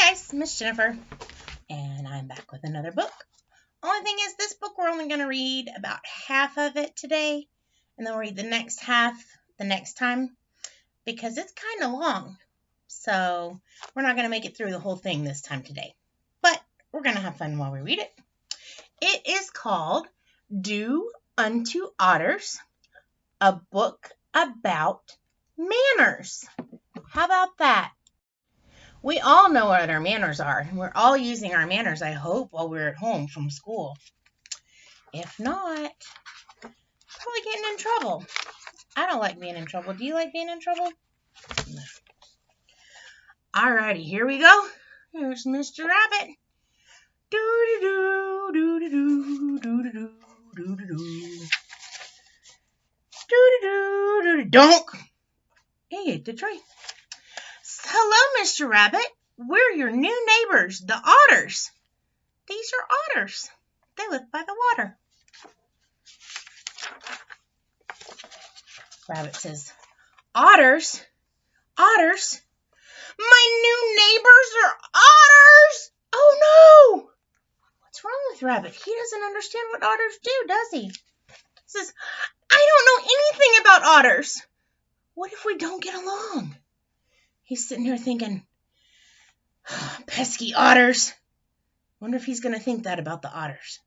guys, Miss Jennifer, and I'm back with another book. Only thing is, this book we're only going to read about half of it today, and then we'll read the next half the next time, because it's kind of long, so we're not going to make it through the whole thing this time today, but we're going to have fun while we read it. It is called Do Unto Otters, a book about manners. How about that? We all know what our manners are. We're all using our manners, I hope, while we're at home from school. If not, probably getting in trouble. I don't like being in trouble. Do you like being in trouble? No. Alrighty, here we go. Here's Mr. Rabbit. Do-do-do, do-do-do, do-do-do, do-do-do. Do-do-do, do-do-do. Donk. Hey, the tree. Hello, Mr. Rabbit. We're your new neighbors, the Otters. These are otters. They live by the water. Rabbit says, Otters? Otters? My new neighbors are otters! Oh, no! What's wrong with Rabbit? He doesn't understand what otters do, does he? He says, I don't know anything about otters. What if we don't get along? He's sitting here thinking, pesky otters. Wonder if he's going to think that about the otters.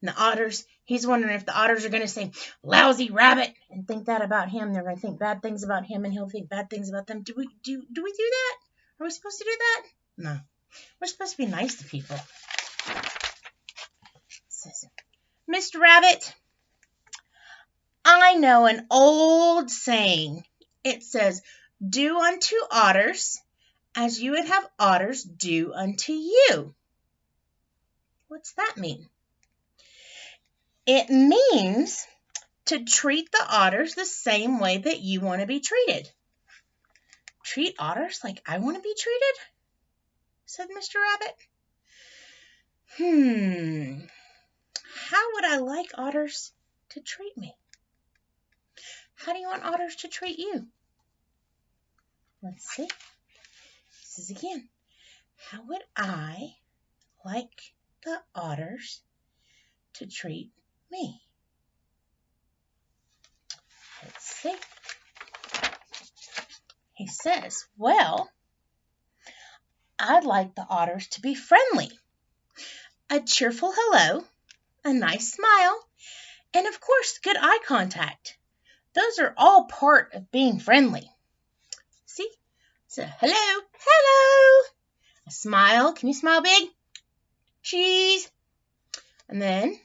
And the otters, he's wondering if the otters are going to say, lousy rabbit, and think that about him. They're going to think bad things about him, and he'll think bad things about them. Do we do that? Are we supposed to do that? No. We're supposed to be nice to people. It says, Mr. Rabbit, I know an old saying. It says, do unto otters as you would have otters do unto you. What's that mean? It means to treat the otters the same way that you want to be treated. Treat otters like I want to be treated? Said Mr. Rabbit. How would I like otters to treat me? How do you want otters to treat you? Let's see. This is again. How would I like the otters to treat me? Let's see. He says, well, I'd like the otters to be friendly. A cheerful hello, a nice smile, and of course, good eye contact. Those are all part of being friendly. See? So, hello. A smile. Can you smile big? Cheese. And then,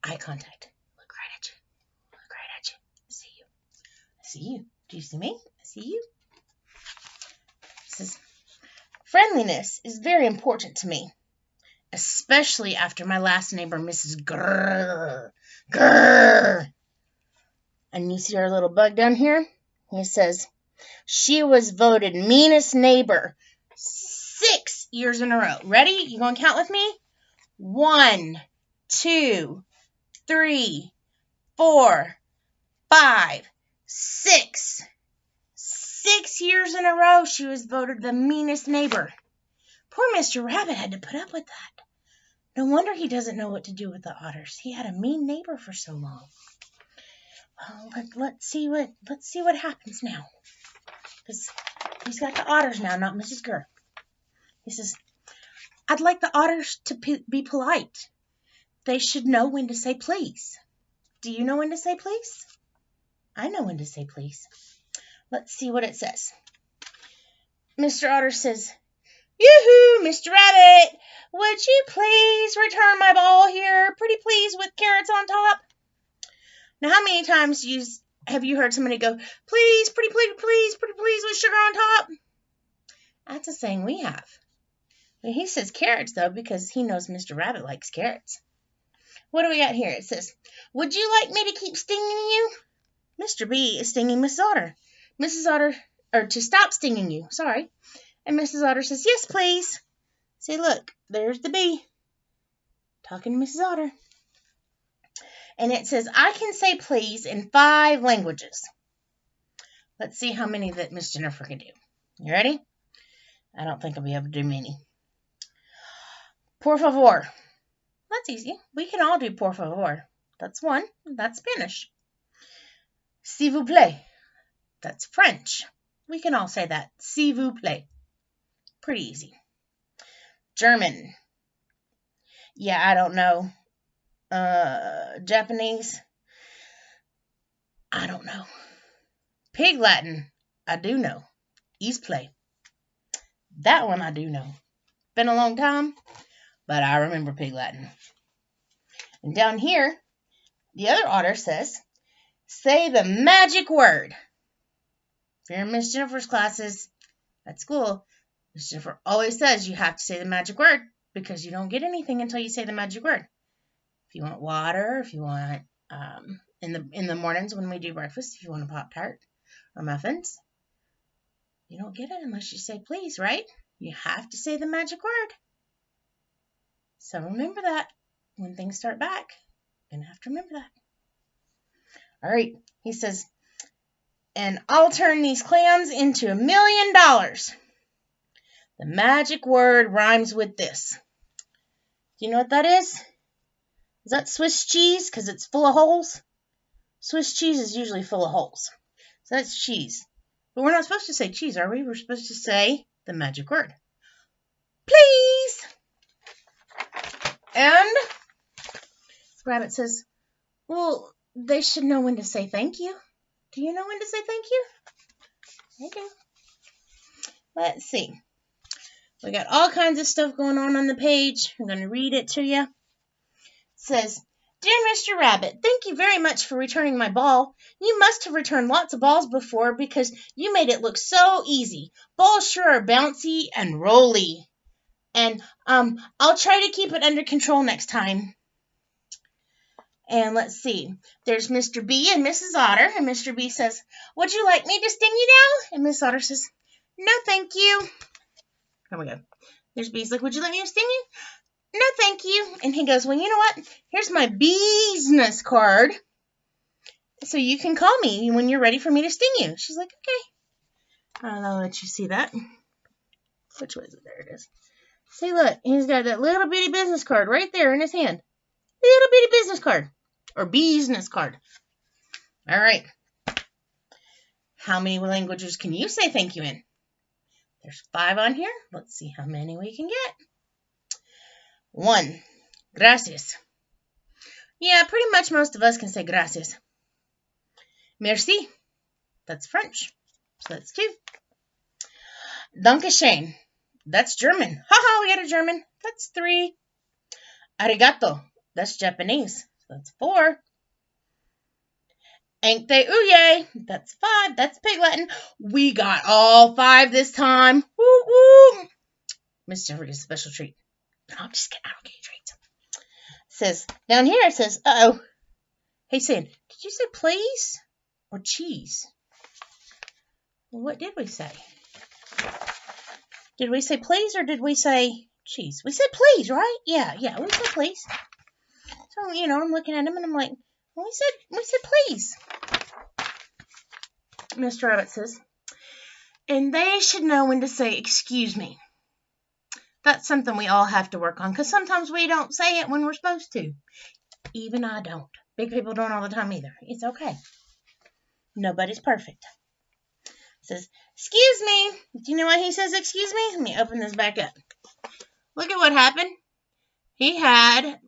eye contact. Look right at you. I see you. Do you see me? I see you. It says, friendliness is very important to me, especially after my last neighbor, Mrs. Grrr. And you see our little bug down here? He says, she was voted meanest neighbor 6 years in a row. Ready? You going to count with me? 1, 2, 3, 4, 5, 6. 6 years in a row she was voted the meanest neighbor. Poor Mr. Rabbit had to put up with that. No wonder he doesn't know what to do with the otters. He had a mean neighbor for so long. Well, let's see what happens now. Because he's got the otters now, not Mrs. Gurr. He says, I'd like the otters to be polite. They should know when to say please. Do you know when to say please? I know when to say please. Let's see what it says. Mr. Otter says, Yoo-hoo, Mr. Rabbit, would you please return my ball here, pretty please, with carrots on top? Now, how many times have you heard somebody go, please, pretty please, with sugar on top? That's a saying we have. But he says carrots, though, because he knows Mr. Rabbit likes carrots. What do we got here? It says, would you like me to keep stinging you? Mr. Bee is stinging Mrs. Otter. To stop stinging you, sorry. And Mrs. Otter says, yes, please. See, look, there's the bee talking to Mrs. Otter. And it says, I can say please in 5 languages. Let's see how many that Miss Jennifer can do. You ready? I don't think I'll be able to do many. Por favor. That's easy. We can all do por favor. That's one. That's Spanish. S'il vous plaît. That's French. We can all say that. S'il vous plaît. Pretty easy. German. Yeah, I don't know. Japanese. I don't know. Pig Latin. I do know. East play. That one I do know. Been a long time, but I remember Pig Latin. And down here, the other otter says, say the magic word. If you're in Miss Jennifer's classes at school, Miss Jennifer always says you have to say the magic word because you don't get anything until you say the magic word. If you want water, if you want, in the mornings when we do breakfast, if you want a Pop-Tart or muffins, you don't get it unless you say please, right? You have to say the magic word. So remember that when things start back. You're going to have to remember that. All right. He says, and I'll turn these clams into $1 million. The magic word rhymes with this. Do you know what that is? Is that Swiss cheese? Because it's full of holes. Swiss cheese is usually full of holes. So that's cheese. But we're not supposed to say cheese, are we? We're supposed to say the magic word. Please. And Rabbit says, well, they should know when to say thank you. Do you know when to say thank you? I do. Let's see. We got all kinds of stuff going on the page. I'm going to read it to you. It says, Dear Mr. Rabbit, thank you very much for returning my ball. You must have returned lots of balls before because you made it look so easy. Balls sure are bouncy and rolly. And I'll try to keep it under control next time. And let's see. There's Mr. B and Mrs. Otter. And Mr. B says, would you like me to sting you now? And Miss Otter says, no, thank you. Here we go. There's B's like, would you like me to sting you? No, thank you. And he goes, well, you know what? Here's my business card. So you can call me when you're ready for me to sting you. She's like, okay. I'll let you see that. Which way is it? There it is. See, look. He's got that little bitty business card right there in his hand. Little bitty business card. Or business card. All right. How many languages can you say thank you in? There's 5 on here. Let's see how many we can get. 1. Gracias. Yeah, pretty much most of us can say gracias. Merci. That's French. So that's 2. Dankeschön. That's German. Haha, we got a German. That's 3. Arigato. That's Japanese. So that's 4. Enkte uye. That's 5. That's Pig Latin. We got all 5 this time. Woo woo. Miss Jennifer gets a special treat. No, I'm just kidding. I don't get you treats. Says down here it says, uh-oh. Hey, Sam, did you say please or cheese? Well, what did we say? Did we say please or did we say cheese? We said please, right? Yeah, we said please. So, I'm looking at him and I'm like, well, we said please. Mr. Rabbit says, and they should know when to say excuse me. That's something we all have to work on because sometimes we don't say it when we're supposed to. Even I don't. Big people don't all the time either. It's okay. Nobody's perfect. It says, excuse me. Do you know why he says excuse me? Let me open this back up. Look at what happened.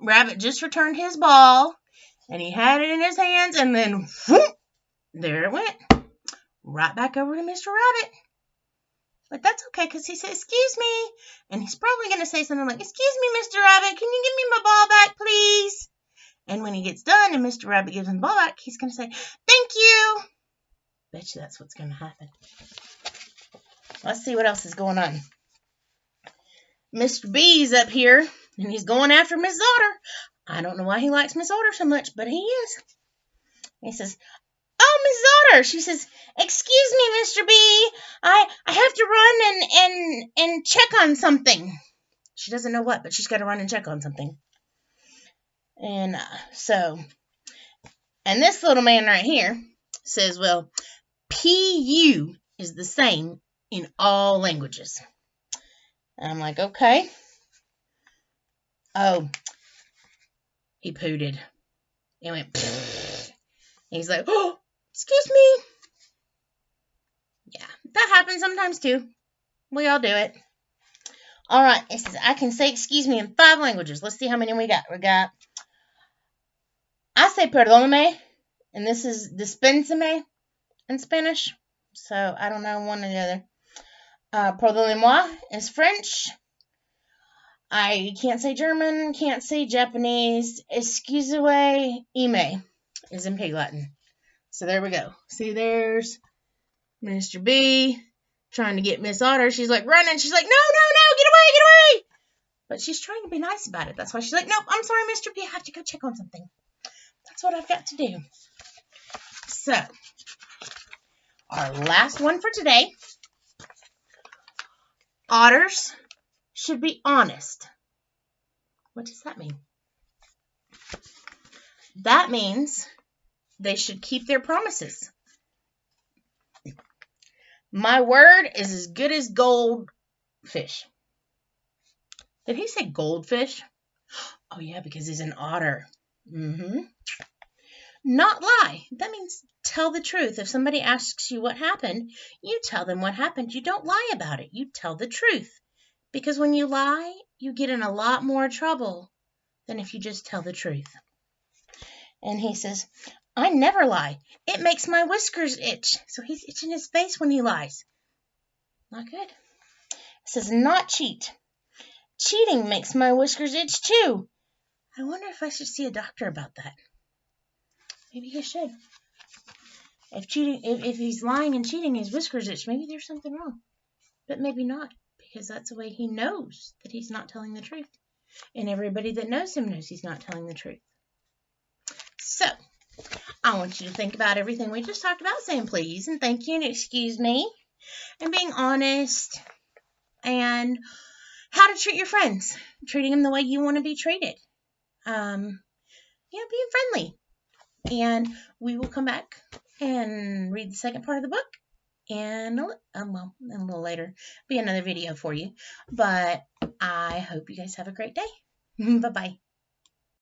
Rabbit just returned his ball, and he had it in his hands, and then whoop, there it went. Right back over to Mr. Rabbit. But that's okay, because he said, excuse me. And he's probably going to say something like, excuse me, Mr. Rabbit, can you give me my ball back, please? And when he gets done and Mr. Rabbit gives him the ball back, he's going to say, thank you. Bet you that's what's going to happen. Let's see what else is going on. Mr. B's up here, and he's going after Miss Otter. I don't know why he likes Miss Otter so much, but he is. And he says, oh, Miss Otter. She says, excuse me, Mr. B. I have to run and check on something. She doesn't know what, but she's got to run and check on something. And and this little man right here says, well, PU is the same in all languages. And I'm like, okay. Oh, he pooted. He went, pfft. He's like, oh, excuse me. Yeah, that happens sometimes too. We all do it. All right, it says, I can say excuse me in 5 languages. Let's see how many we got. We got, I say perdóname, and this is dispénsame in Spanish. So I don't know one or the other. Pardonnez-moi is French. I can't say German, can't say Japanese. Excusez-moi is in Pig Latin. So there we go. See, there's Mr. B trying to get Miss Otter. She's like running. She's like, no, get away, get away. But she's trying to be nice about it. That's why she's like, nope, I'm sorry, Mr. B. I have to go check on something. That's what I've got to do. So, our last one for today. Otters should be honest. What does that mean? That means they should keep their promises. My word is as good as goldfish. Did he say goldfish? Oh, yeah, because he's an otter. Not lie. That means tell the truth. If somebody asks you what happened, you tell them what happened. You don't lie about it. You tell the truth. Because when you lie, you get in a lot more trouble than if you just tell the truth. And he says, I never lie. It makes my whiskers itch. So he's itching his face when he lies. Not good. It says, not cheat. Cheating makes my whiskers itch too. I wonder if I should see a doctor about that. Maybe he should. If he's lying and cheating, his whiskers itch, maybe there's something wrong. But maybe not, because that's the way he knows that he's not telling the truth. And everybody that knows him knows he's not telling the truth. So, I want you to think about everything we just talked about, saying please and thank you and excuse me, and being honest, and how to treat your friends, treating them the way you want to be treated. Being friendly. And we will come back and read the second part of the book, and a little later, be another video for you. But I hope you guys have a great day. Bye-bye.